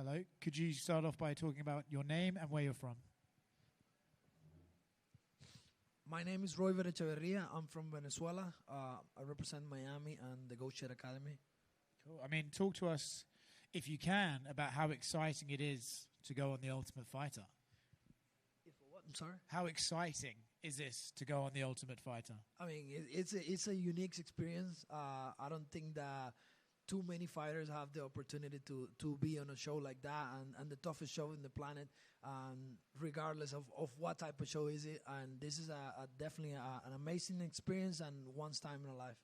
Hello. Could you start off by talking about your name and where you're from? My name is Roybert Echeverria. I'm from Venezuela. I represent Miami and the Go Shed Academy. Cool. I mean, talk to us, if you can, about how exciting it is to go on The Ultimate Fighter. What? I'm sorry? How exciting is this to go on The Ultimate Fighter? I mean, it's a unique experience. I don't think that too many fighters have the opportunity to be on a show like that, and the toughest show in the planet, regardless of what type of show is it. And this is definitely an amazing experience and once time in a life.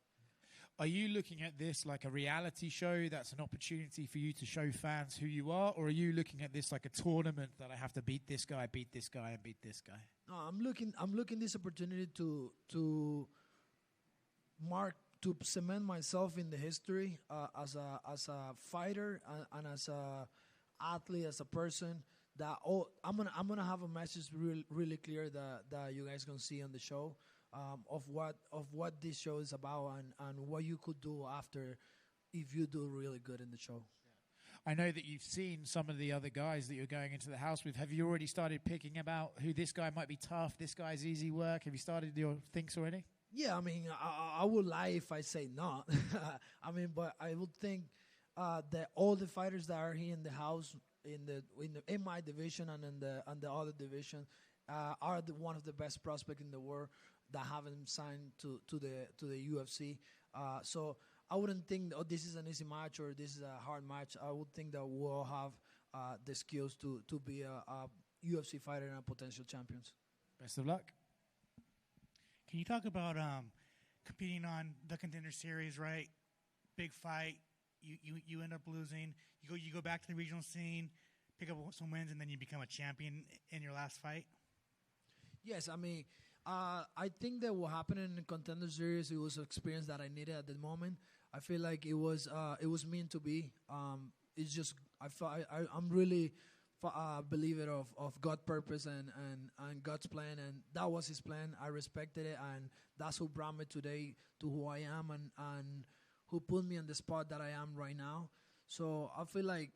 Are you looking at this like a reality show that's an opportunity for you to show fans who you are, or are you looking at this like a tournament that I have to beat this guy, and beat this guy? No, I'm looking this opportunity to cement myself in the history as a fighter and as a athlete, as a person. That I'm gonna have a message really clear that you guys gonna see on the show, of what this show is about and what you could do after if you do really good in the show. I know that you've seen some of the other guys that you're going into the house with. Have you already started picking about who this guy might be tough, this guy's easy work? Have you started your thinks already? Yeah, I mean, I would lie if I say not. I mean, but I would think that all the fighters that are here in the house, in my division and in the other division, are one of the best prospects in the world that haven't signed to the UFC. So I wouldn't think, this is an easy match or this is a hard match. I would think that we'll have the skills to be a UFC fighter and a potential champions. Best of luck. Can you talk about competing on the Contender Series, right? Big fight, you end up losing. You go back to the regional scene, pick up some wins, and then you become a champion in your last fight? Yes, I mean, I think that what happened in the Contender Series, it was an experience that I needed at the moment. I feel like it was meant to be. It's just I'm really a believer of God's purpose and God's plan, and that was His plan. I respected it, and that's who brought me today to who I am and who put me in the spot that I am right now. So I feel like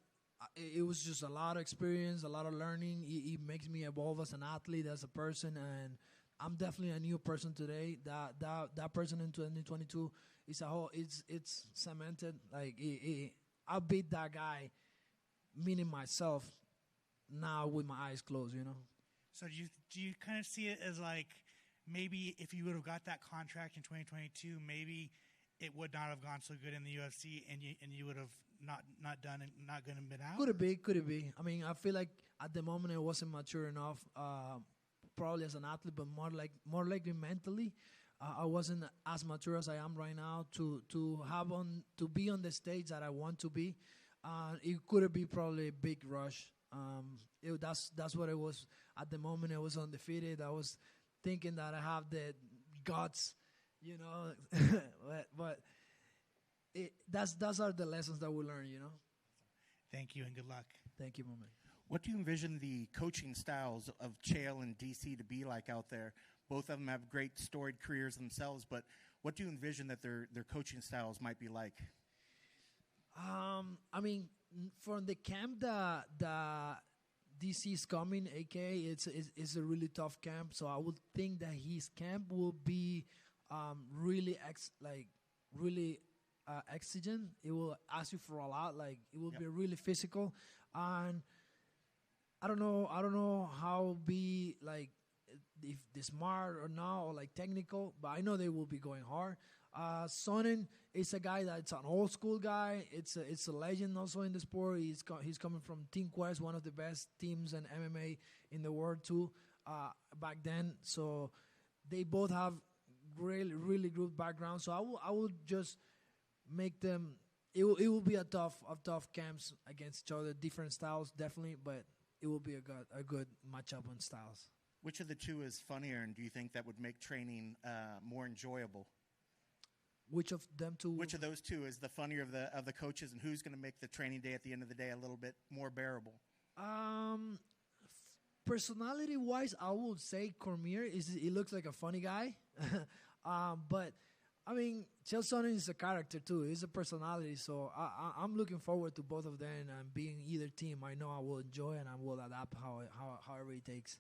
it was just a lot of experience, a lot of learning. It makes me evolve as an athlete, as a person, and I'm definitely a new person today. That person in 2022 is it's cemented. Like I beat that guy, meaning myself, now with my eyes closed, you know. So do you kind of see it as like maybe if you would have got that contract in 2022, maybe it would not have gone so good in the UFC, and you would have not done it, not going to been out? Could it be? I mean, I feel like at the moment I wasn't mature enough, probably as an athlete, but more likely mentally. I wasn't as mature as I am right now to be on the stage that I want to be. It could be probably a big rush. That's what it was at the moment. I was undefeated. I was thinking that I have the guts, you know, but those are the lessons that we learn, you know. Thank you and good luck. Thank you, Moment. What do you envision the coaching styles of Chael and DC to be like out there? Both of them have great storied careers themselves, but what do you envision that their coaching styles might be like? I mean, from the camp that DC is coming, aka it's a really tough camp. So I would think that his camp will be really exigent. It will ask you for a lot. Like it will be really physical, and I don't know how be like if they're smart or not or like technical, but I know they will be going hard. Sonnen is a guy that's an old school guy. It's a legend also in the sport. He's coming from Team Quest, one of the best teams in MMA in the world too, back then. So they both have really good background. So I would just make them. It will be a tough camps against each other, different styles definitely, but it will be a good matchup on styles. Which of the two is funnier, and do you think that would make training more enjoyable? Which of them two? Which of those two is the funnier of the coaches, and who's going to make the training day at the end of the day a little bit more bearable? Personality-wise, I would say Cormier he looks like a funny guy, but I mean, Chael Sonnen is a character too. He's a personality, so I'm looking forward to both of them and being either team. I know I will enjoy and I will adapt however it takes.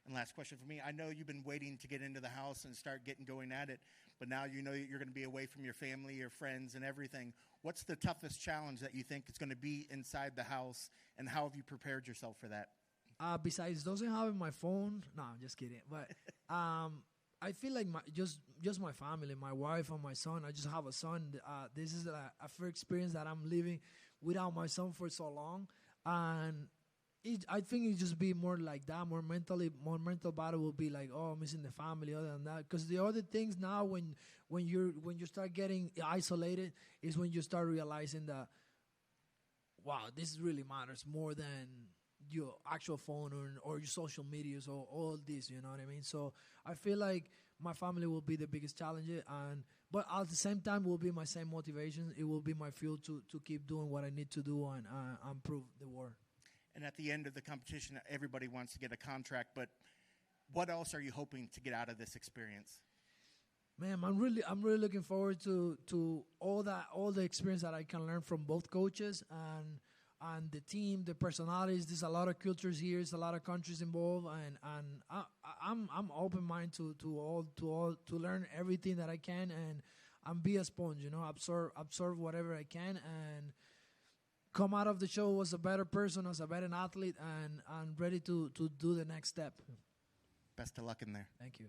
And last question for me. I know you've been waiting to get into the house and start getting going at it, but now you know you're going to be away from your family, your friends, and everything. What's the toughest challenge that you think is going to be inside the house, and how have you prepared yourself for that? Besides doesn't having my phone, no, I'm just kidding. But I feel like just my family, my wife and my son. I just have a son. This is a first experience that I'm living without my son for so long, and I think it just be more like that, more mental battle will be like, oh, missing the family. Other than that, because the other things now, when you start getting isolated, is when you start realizing that, wow, this really matters more than your actual phone or your social medias or all this. You know what I mean? So I feel like my family will be the biggest challenge, but at the same time will be my same motivation. It will be my fuel to keep doing what I need to do and prove the world. And at the end of the competition, everybody wants to get a contract, but what else are you hoping to get out of this experience? Man, I'm really looking forward to all the experience that I can learn from both coaches and the team, the personalities. There's a lot of cultures here, there's a lot of countries involved, and I'm open minded to learn everything that I can and be a sponge, absorb whatever I can and come out of the show as a better person, as a better athlete, and ready to do the next step. Best of luck in there. Thank you.